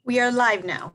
We are live now.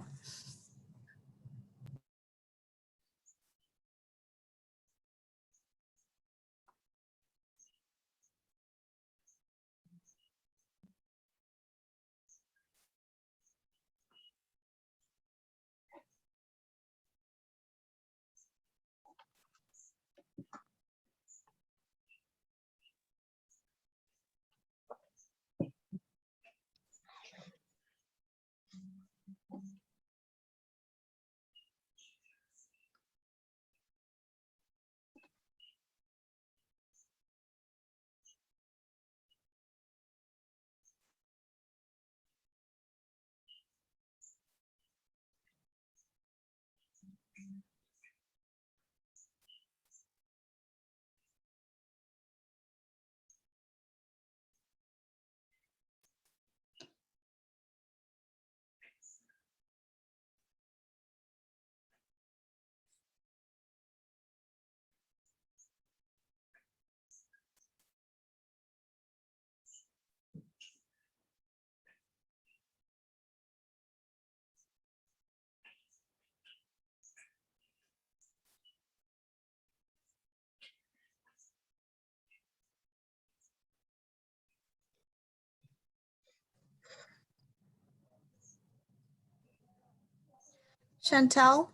Chantel,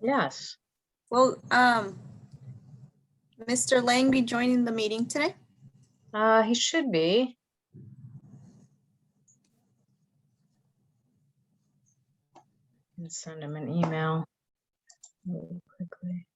Yes. will Mr. Lang be joining the meeting today? He should be. And send him an email really quickly.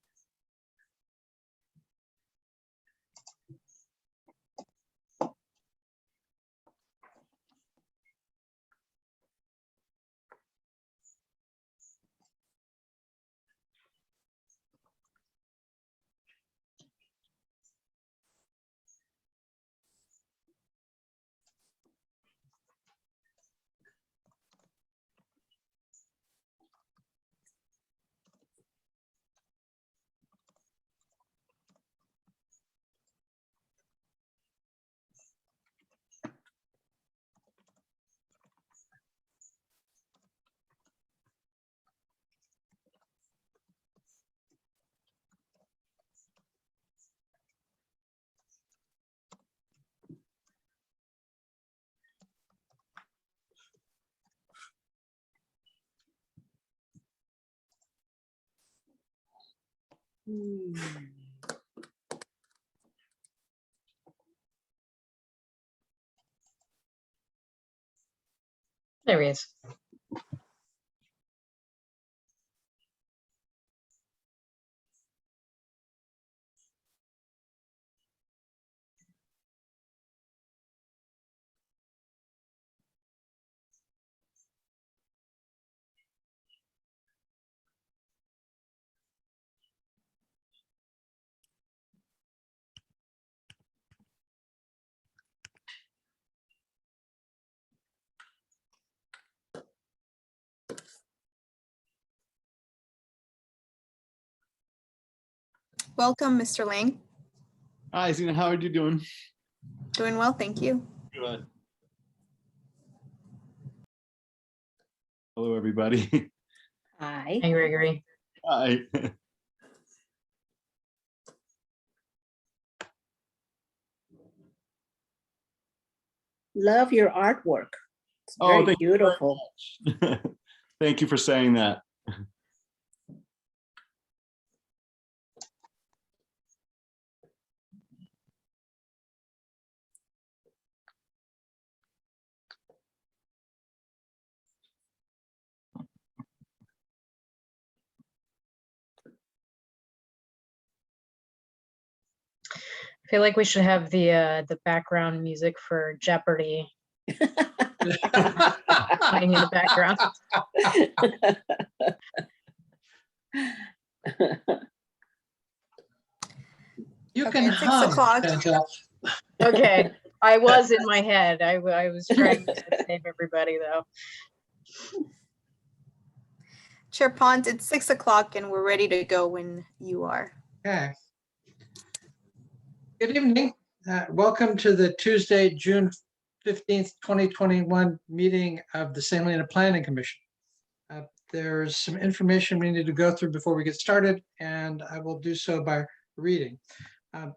There he is. Welcome, Mr. Lang. Hi, Zena. How are you doing? Doing well, thank you. Good. Hello, everybody. Hi. Hey, Gregory. Hi. Love your artwork. It's Oh, very thank you very beautiful. much. Thank you for saying that. I feel like we should have the background music for Jeopardy playing in the background. You Okay, can it's 6 hum, o'clock. Chantel. Okay, I was in my head. I was trying to save everybody though. Chair Pont, it's 6 o'clock and we're ready to go when you are. Okay. Good evening. Welcome to the Tuesday, June 15th, 2021 meeting of the St. Helena Planning Commission. There's some information we need to go through before we get started, and I will do so by reading.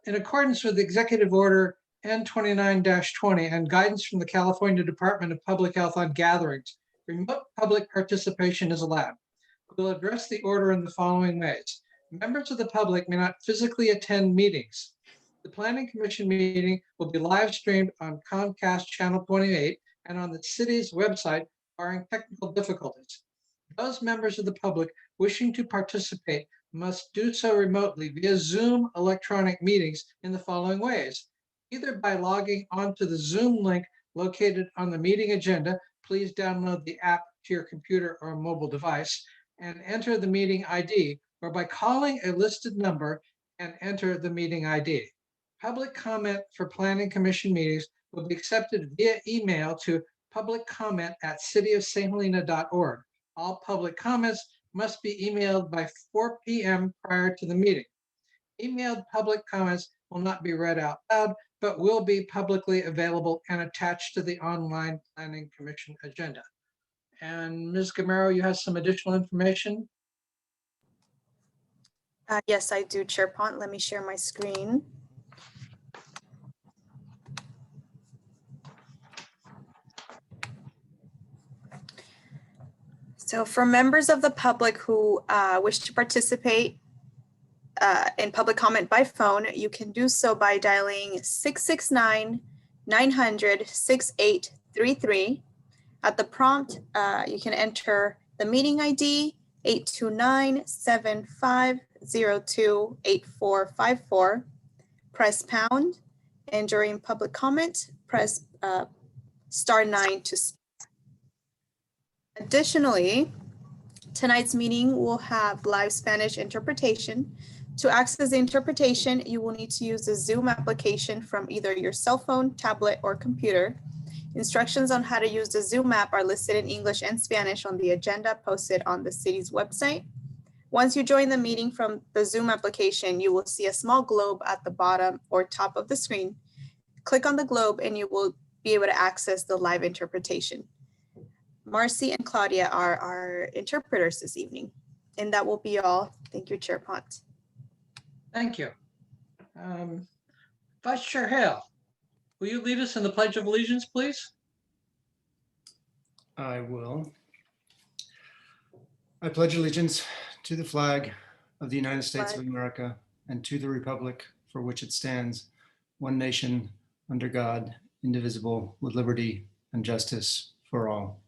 In accordance with Executive Order N29-20 and guidance from the California Department of Public Health on gatherings, remote public participation is allowed. We'll address the order in the following ways. Members of the public may not physically attend meetings. The Planning Commission meeting will be live streamed on Comcast Channel 28 and on the city's website, barring technical difficulties. Those members of the public wishing to participate must do so remotely via Zoom electronic meetings in the following ways. Either by logging onto the Zoom link located on the meeting agenda, please download the app to your computer or mobile device and enter the meeting ID, or by calling a listed number and enter the meeting ID. Public comment for Planning Commission meetings will be accepted via email to publiccomment@cityofsthelena.org. All public comments must be emailed by 4 p.m. prior to the meeting. Emailed public comments will not be read out loud, but will be publicly available and attached to the online Planning Commission agenda. And Ms. Gamero, you have some additional information? Yes, I do, Chair Pont. Let me share my screen. So for members of the public who wish to participate in public comment by phone, you can do so by dialing 669-900-6833. At the prompt, you can enter the meeting ID 829-7502-8454. Press pound, and during public comment, press *9 to speak. Additionally, tonight's meeting will have live Spanish interpretation. To access the interpretation, you will need to use the Zoom application from either your cell phone, tablet, or computer. Instructions on how to use the Zoom app are listed in English and Spanish on the agenda posted on the city's website. Once you join the meeting from the Zoom application, you will see a small globe at the bottom or top of the screen. Click on the globe and you will be able to access the live interpretation. Marcy and Claudia are our interpreters this evening. And that will be all. Thank you, Chair Pont. Thank you. Vice Chair Hale, will you lead us in the Pledge of Allegiance, please? I will. I pledge allegiance to the flag of the United States of America and to the republic for which it stands, one nation, under God, indivisible, with liberty and justice for all.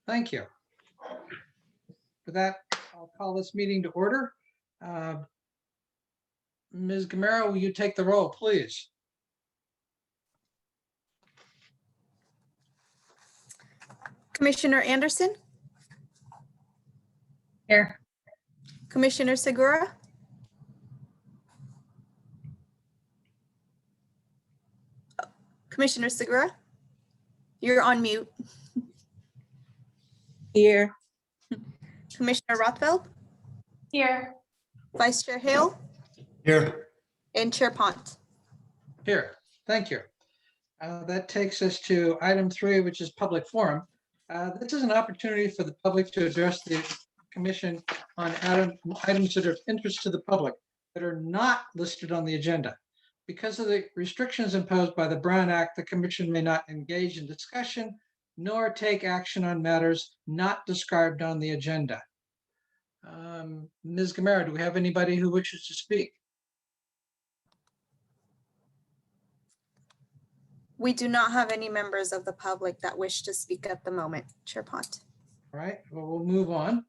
Thank you. For that, I'll call this meeting to order. Ms. Gamero, will you take the roll, please? Commissioner Anderson, Here. Commissioner Segura, Commissioner Segura, you're on mute. Here. Commissioner Rothfeld, Here. Vice Chair Hale, Here. and Chair Pont. Here, thank you. That takes us to item 3, which is public forum. This is an opportunity for the public to address the commission on items that are of interest to the public that are not listed on the agenda. Because of the restrictions imposed by the Brown Act, the commission may not engage in discussion nor take action on matters not described on the agenda. Ms. Gamero, do we have anybody who wishes to speak? We do not have any members of the public that wish to speak at the moment, Chair Pont. All right, well, we'll move on.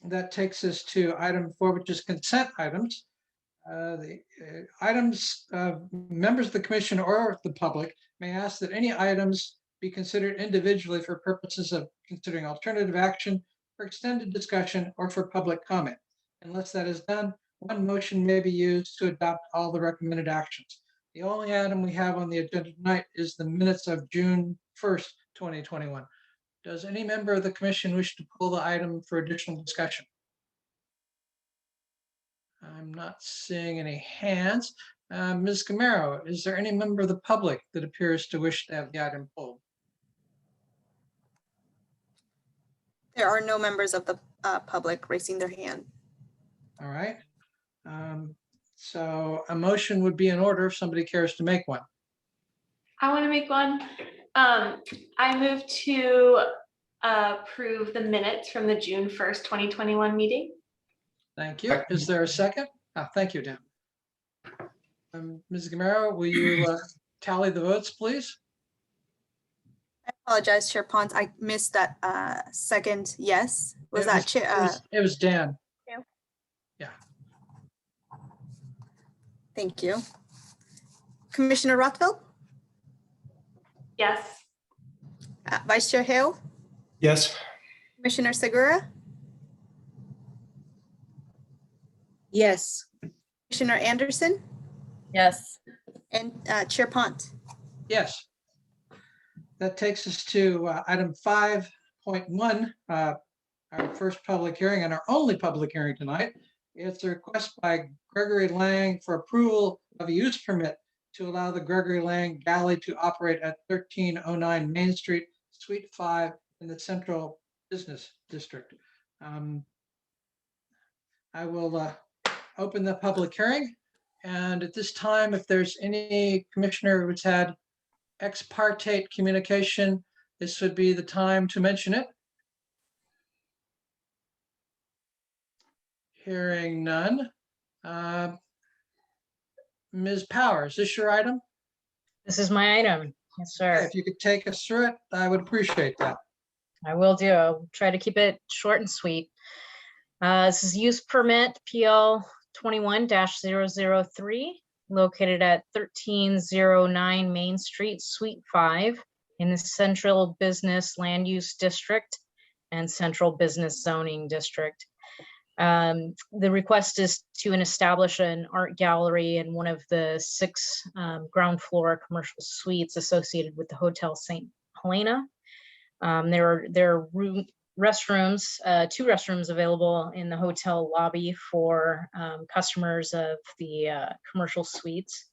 That takes us to item 4, which is consent items. The items, members of the commission or the public may ask that any items be considered individually for purposes of considering alternative action, for extended discussion, or for public comment. Unless that is done, one motion may be used to adopt all the recommended actions. The only item we have on the agenda tonight is the minutes of June 1st, 2021. Does any member of the commission wish to pull the item for additional discussion? I'm not seeing any hands. Ms. Gamero, is there any member of the public that appears to wish to have the item pulled? There are no members of the public raising their hand. All right. So a motion would be in order if somebody cares to make one. I want to make one. I move to approve the minutes from the June 1st, 2021 meeting. Thank you. Is there a second? Thank you, Dan. Ms. Gamero, will you tally the votes, please? I apologize, Chair Pons. I missed that second yes. Was that Chair? It was Dan. Thank you. Commissioner Rothfeld, Yes. Vice Chair Hale, Yes. Commissioner Segura, Yes. Commissioner Anderson, Yes. and Chair Pont. Yes. That takes us to item 5.1, our first public hearing and our only public hearing tonight. It's a request by Gregory Lang for approval of a use permit to allow the Gregory Lang Galley to operate at 1309 Main Street, Suite 5 in the Central Business District. I will open the public hearing. And at this time, if there's any commissioner who's had ex parte communication, this would be the time to mention it. Hearing none. Ms. Powers, is this your item? This is my item. Yes, sir. If you could take us through it, I would appreciate that. I will do. I'll try to keep it short and sweet. This is use permit PL 21-003 located at 1309 Main Street, Suite 5 in the Central Business Land Use District and Central Business Zoning District. The request is to establish an art gallery in one of the 6 ground floor commercial suites associated with the Hotel St. Helena. There are restrooms, 2 restrooms available in the hotel lobby for customers of the commercial suites.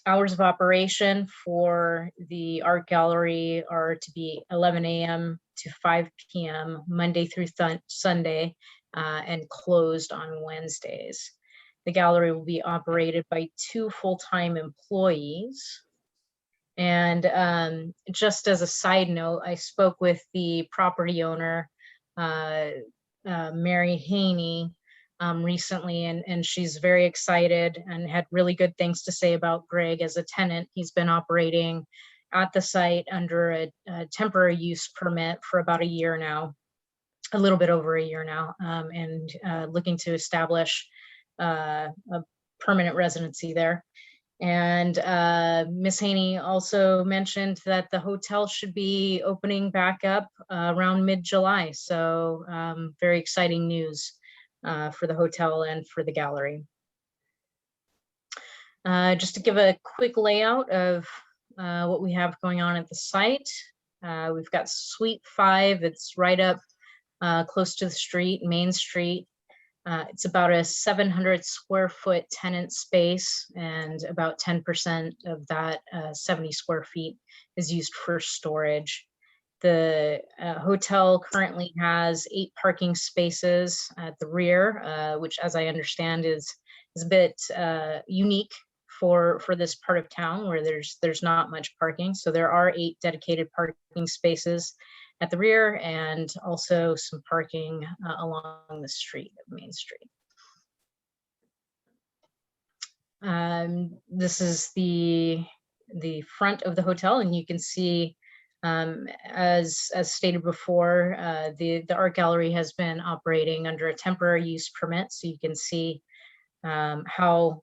Hours of operation for the art gallery are to be 11 a.m. to 5 p.m. Monday through Sunday, and closed on Wednesdays. The gallery will be operated by 2 full-time employees. And just as a side note, I spoke with the property owner, Mary Haney, recently, and she's very excited and had really good things to say about Greg as a tenant. He's been operating at the site under a temporary use permit for about a year now, a little bit over a year now, and looking to establish a permanent residency there. And Ms. Haney also mentioned that the hotel should be opening back up around mid-July. So very exciting news for the hotel and for the gallery. Just to give a quick layout of what we have going on at the site. We've got Suite 5. It's right up close to the street, Main Street. It's about a 700 square foot tenant space, and about 10% of that 70 square feet is used for storage. The hotel currently has 8 parking spaces at the rear, which, as I understand, is a bit unique for this part of town where there's not much parking. So there are 8 dedicated parking spaces at the rear, and also some parking along the street of Main Street. This is the front of the hotel, and you can see, as stated before, the art gallery has been operating under a temporary use permit, so you can see how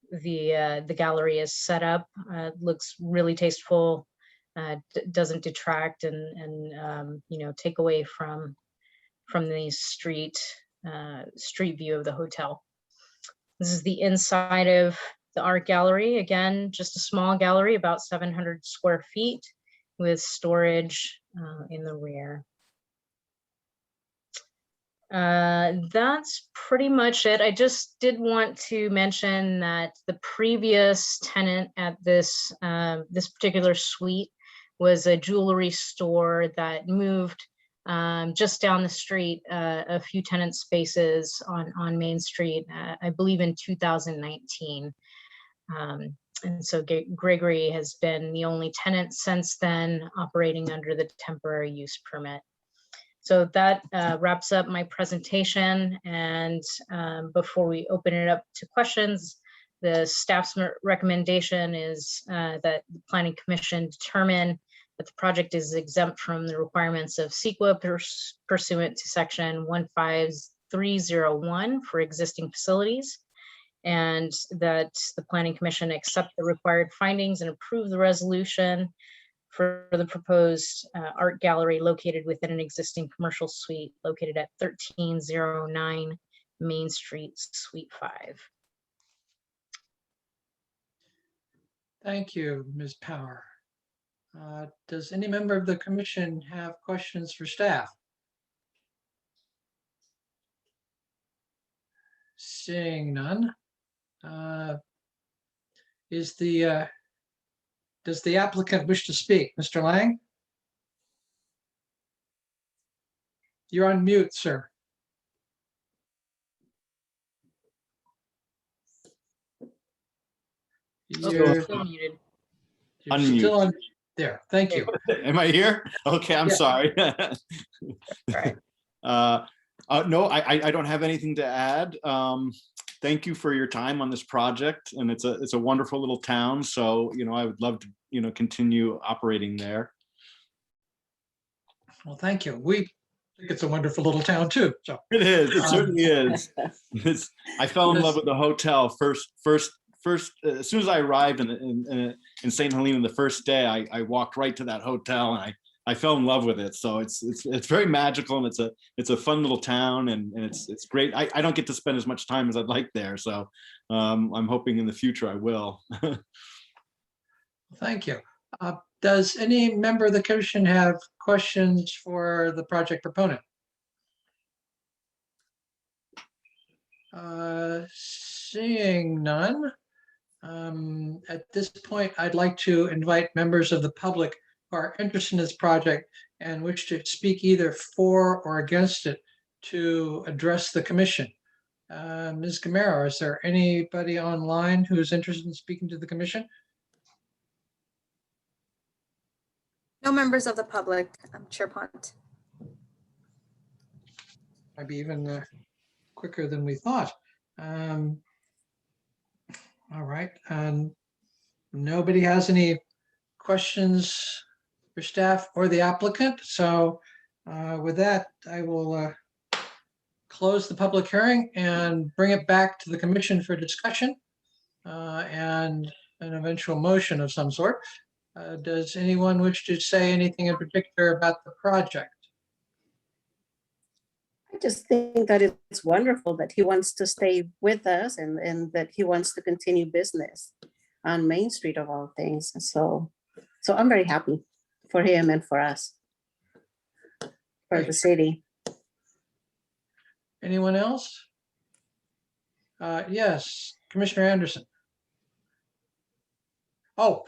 the gallery is set up. Looks really tasteful. Doesn't detract and you know, take away from the street view of the hotel. This is the inside of the art gallery. Again, just a small gallery, about 700 square feet, with storage in the rear. That's pretty much it. I just did want to mention that the previous tenant at this this particular suite was a jewelry store that moved just down the street, a few tenant spaces on Main Street, I believe in 2019. And so Gregory has been the only tenant since then, operating under the temporary use permit. So that wraps up my presentation. And before we open it up to questions, the staff's recommendation is that the Planning Commission determine that the project is exempt from the requirements of CEQA pursuant to section 15301 for existing facilities, and that the Planning Commission accept the required findings and approve the resolution for the proposed art gallery located within an existing commercial suite located at 1309 Main Street, Suite 5. Thank you, Ms. Power. Does any member of the commission have questions for staff? Seeing none. Does the applicant wish to speak? Mr. Lang? You're on mute, sir. You're Still muted. Unmute. still on there. Thank you. Am I here? Okay, I'm Yeah. sorry. Right. No, I don't have anything to add. Thank you for your time on this project, and it's a wonderful little town. So, I would love to, continue operating there. Well, thank you. We think it's a wonderful little town too. So It is. It certainly is. I fell in love with the hotel first. As soon as I arrived in St. Helena the first day, I walked right to that hotel, and I fell in love with it. So it's very magical, and it's a fun little town, and it's great. I don't get to spend as much time as I'd like there, so I'm hoping in the future I will. thank you. Does any member of the commission have questions for the project proponent? Seeing none. At this point, I'd like to invite members of the public who are interested in this project and wish to speak either for or against it to address the commission. Ms. Gamero, is there anybody online who is interested in speaking to the commission? No members of the public, Chair Pont. Maybe even quicker than we thought. All right. Nobody has any questions for staff or the applicant. So with that, I will close the public hearing and bring it back to the commission for discussion and an eventual motion of some sort. Does anyone wish to say anything in particular about the project? I just think that it's wonderful that he wants to stay with us and that he wants to continue business on Main Street of all things. So I'm very happy for him and for us, for the city. Anyone else? Yes, Commissioner Anderson. Oh.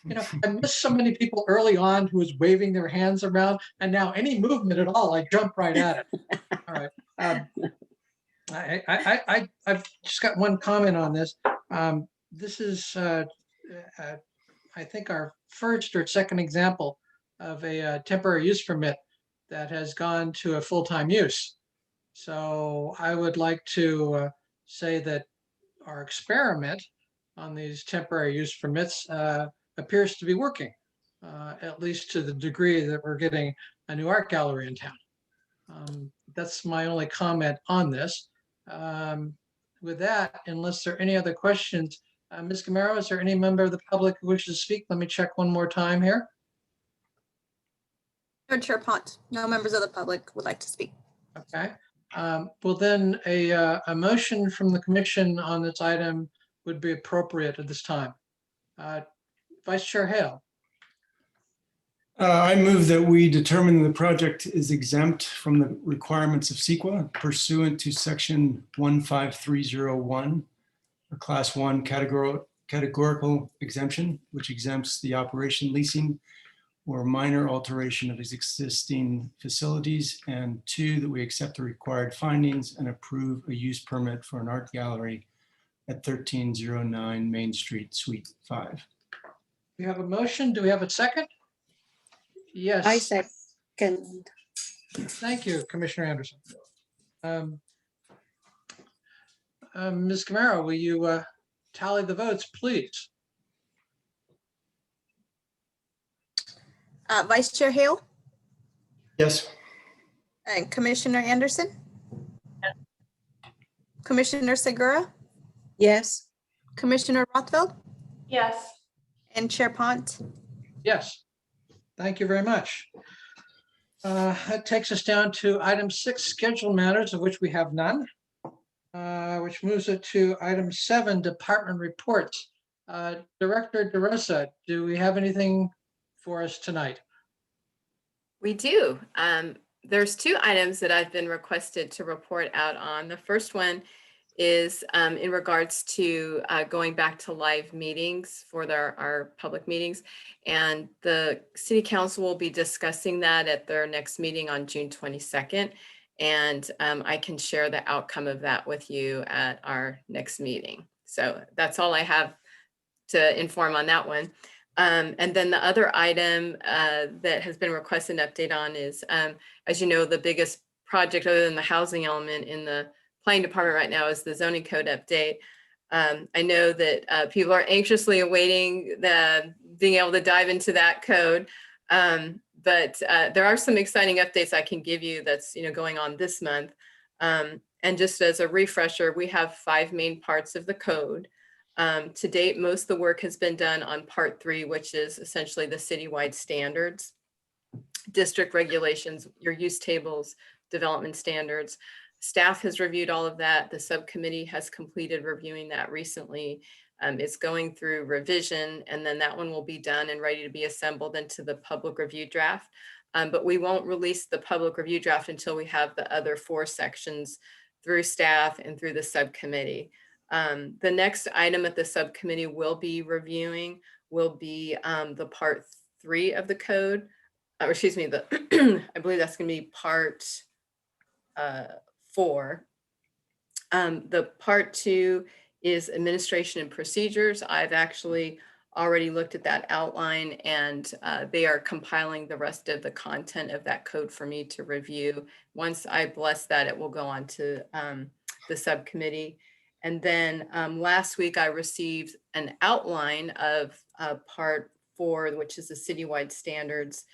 I missed so many people early on who was waving their hands around, and now any movement at all, I jump right at it. All right. I've just got one comment on this. This is, I think, our first or second example of a temporary use permit that has gone to a full-time use. So I would like to say that our experiment on these temporary use permits appears to be working, at least to the degree that we're getting a new art gallery in town. That's my only comment on this. With that, unless there are any other questions, Ms. Gamero, is there any member of the public who wishes to speak? Let me check one more time here. No, Chair Pont, no members of the public would like to speak. Okay. Well, then a motion from the commission on this item would be appropriate at this time. Vice Chair Hale. I move that we determine the project is exempt from the requirements of CEQA pursuant to section 15301, a class 1 categorical exemption, which exempts the operation, leasing, or minor alteration of his existing facilities. And 2, that we accept the required findings and approve a use permit for an art gallery at 1309 Main Street, Suite 5. We have a motion. Do we have a second? Yes. I second. Thank you, Commissioner Anderson. Ms. Camaro, will you tally the votes, please? Vice Chair Hale Yes. and Commissioner Anderson? Commissioner Segura, Yes. Commissioner Rothfeld, Yes. and Chair Pont? Yes. Thank you very much. That takes us down to item 6, scheduled matters, of which we have none, which moves it to item 7, department reports. Director DeRosa, do we have anything for us tonight? We do. There's 2 items that I've been requested to report out on. The first one is in regards to going back to live meetings for our public meetings. And the City Council will be discussing that at their next meeting on June 22nd. And I can share the outcome of that with you at our next meeting. So that's all I have to inform on that one. And then the other item that has been requested an update on is, as you know, the biggest project other than the housing element in the planning department right now is the zoning code update. I know that people are anxiously awaiting being able to dive into that code. But there are some exciting updates I can give you that's going on this month. And just as a refresher, we have 5 main parts of the code. To date, most of the work has been done on part 3, which is essentially the citywide standards, district regulations, your use tables, development standards. Staff has reviewed all of that. The subcommittee has completed reviewing that recently. It's going through revision, and then that one will be done and ready to be assembled into the public review draft. But we won't release the public review draft until we have the other 4 sections through staff and through the subcommittee. The next item at the subcommittee will be reviewing will be the part 3 of the code, or excuse me, I believe that's going to be part 4. The part 2 is administration and procedures. I've actually already looked at that outline, and they are compiling the rest of the content of that code for me to review. Once I bless that, it will go on to the subcommittee. And then last week I received an outline of part 4, which is the citywide standards.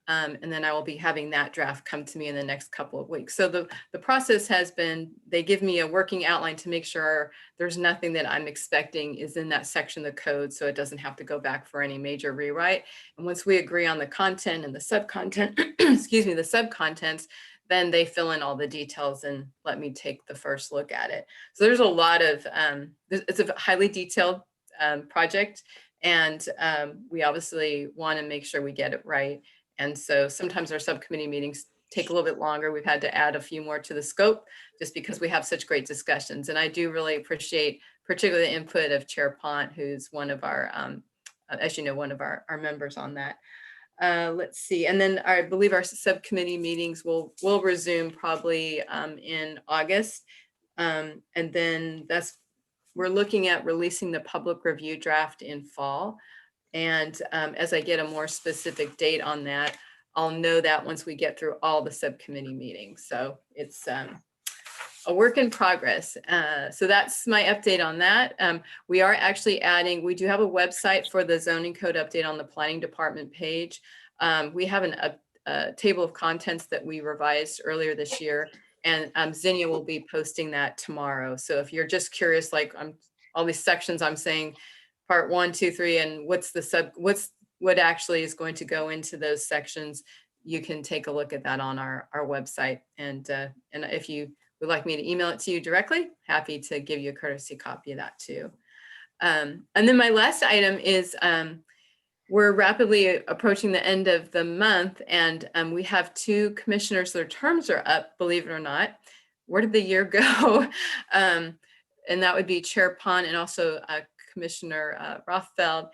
And then I will be having that draft come to me in the next couple of weeks. So the process has been, they give me a working outline to make sure there's nothing that I'm expecting is in that section of the code, so it doesn't have to go back for any major rewrite. And once we agree on the content and the sub-content, excuse me, the sub-contents, then they fill in all the details and let me take the first look at it. So there's a lot of, it's a highly detailed project, and we obviously want to make sure we get it right. And so sometimes our subcommittee meetings take a little bit longer. We've had to add a few more to the scope just because we have such great discussions. And I do really appreciate particularly the input of Chair Pont, who's one of our, as you know, one of our members on that. Let's see. And then I believe our subcommittee meetings will resume probably in August. And then we're looking at releasing the public review draft in fall. And as I get a more specific date on that, I'll know that once we get through all the subcommittee meetings. So it's a work in progress. So that's my update on that. We are actually adding, we do have a website for the zoning code update on the planning department page. We have a table of contents that we revised earlier this year, and Zinnia will be posting that tomorrow. So if you're just curious, like all these sections I'm saying, part 1, 2, 3, and what actually is going to go into those sections, you can take a look at that on our website. And if you would like me to email it to you directly, happy to give you a courtesy copy of that too. And then my last item is we're rapidly approaching the end of the month, and we have 2 commissioners, their terms are up, believe it or not. Where did the year go? And that would be Chair Pont and also Commissioner Rothfeld.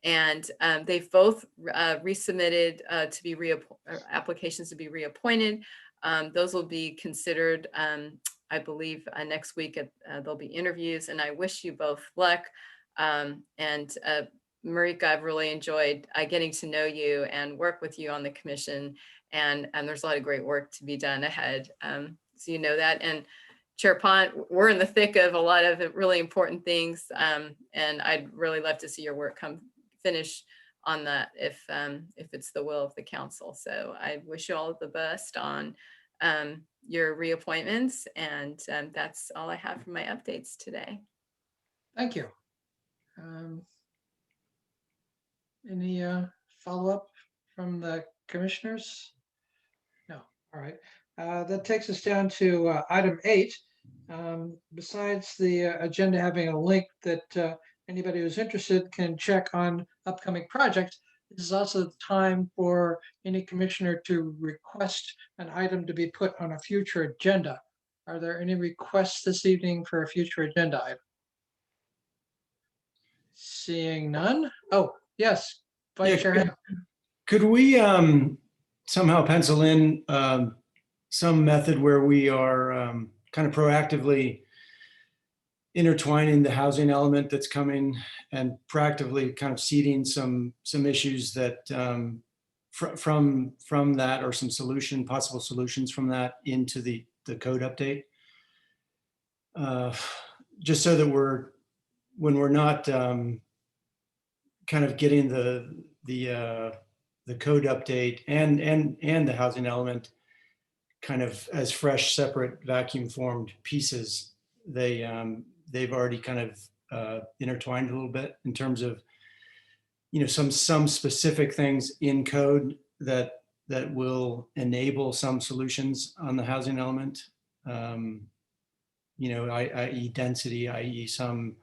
And they've both resubmitted to be applications to be reappointed. Those will be considered, I believe, next week. There'll be interviews, and I wish you both luck. And Marika, I've really enjoyed getting to know you and work with you on the commission. And there's a lot of great work to be done ahead. So you know that. And Chair Pont, we're in the thick of a lot of really important things. And I'd really love to see your work finish on that if it's the will of the council. So I wish you all the best on your reappointments. And that's all I have for my updates today. Thank you. Any follow-up from the commissioners? No. All right. That takes us down to item 8. Besides the agenda having a link that anybody who's interested can check on upcoming projects, this is also the time for any commissioner to request an item to be put on a future agenda. Are there any requests this evening for a future agenda item? Seeing none. Oh, yes. Vice Chair Helena. Could we somehow pencil in some method where we are kind of proactively intertwining the housing element that's coming and proactively kind of seeding some issues that from that, or some possible solutions from that into the code update? Just so that when we're not kind of getting the code update and the housing element kind of as fresh, separate, vacuum formed pieces, they've already kind of intertwined a little bit in terms of, you know, some specific things in code that will enable some solutions on the housing element. You know, i.e. density, i.e. some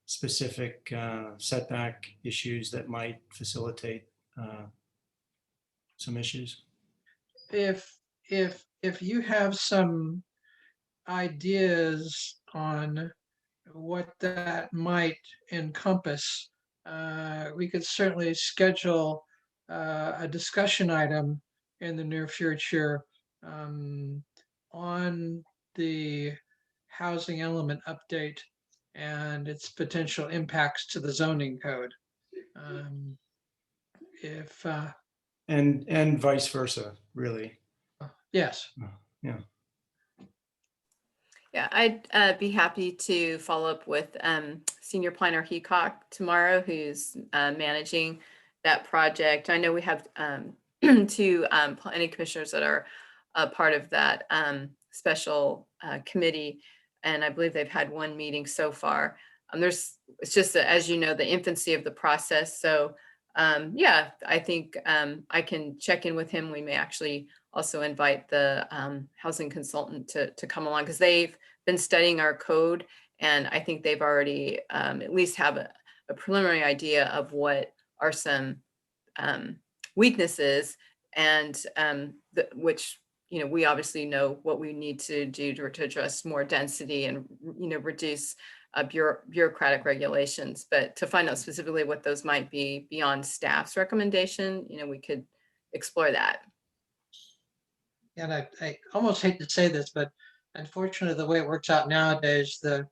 specific setback issues that might facilitate some issues. If you have some ideas on what that might encompass, we could certainly schedule a discussion item in the near future on the housing element update and its potential impacts to the zoning code. And vice versa, really. Yes. Yeah. Yeah, I'd be happy to follow up with Senior Planner Heacock tomorrow, who's managing that project. I know we have 2 planning commissioners that are a part of that special committee, and I believe they've had 1 meeting so far. It's just, as you know, the infancy of the process. So yeah, I think I can check in with him. We may actually also invite the housing consultant to come along, because they've been studying our code, and I think they've already at least have a preliminary idea of what are some weaknesses, and which, you know, we obviously know what we need to do to address more density and, you know, reduce bureaucratic regulations. But to find out specifically what those might be beyond staff's recommendation, you know, we could explore that. And I almost hate to say this, but unfortunately, the way it works out nowadays, the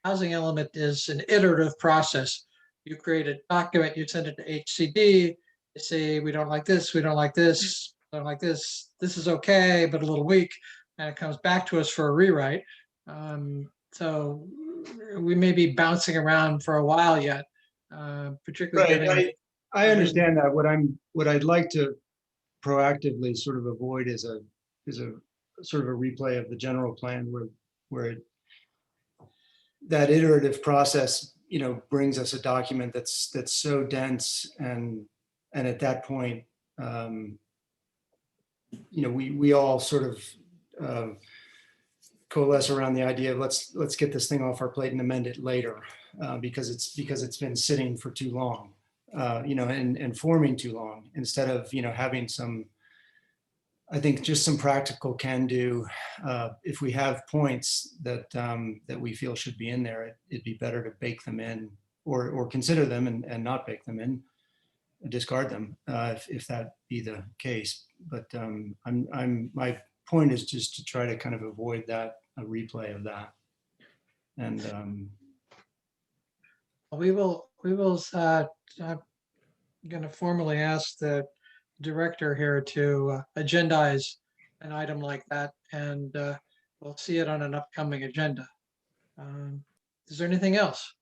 housing element is an iterative process. You create a document, you send it to HCD, they say, we don't like this, we don't like this, don't like this, this is okay, but a little weak, and it comes back to us for a rewrite. So we may be bouncing around for a while yet, particularly. Right. I understand that. What I'd like to proactively sort of avoid is a sort of a replay of the general plan where that iterative process, you know, brings us a document that's so dense, and at that point, you know, we all sort of coalesce around the idea of let's get this thing off our plate and amend it later, because it's been sitting for too long, you know, and forming too long, instead of, you know, having some, I think, just some practical can do. If we have points that we feel should be in there, it'd be better to bake them in, or consider them and not bake them in, discard them if that be the case. But my point is just to try to kind of avoid that, a replay of that. And We will, I'm going to formally ask the director here to agendize an item like that, and we'll see it on an upcoming agenda. Is there anything else?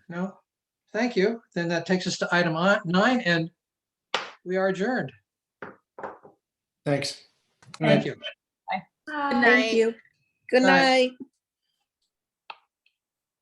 No? Thank you. Then that takes us to item 9, and we are adjourned. thanks. Thank you. Bye. Good Thank you. Good Night. night.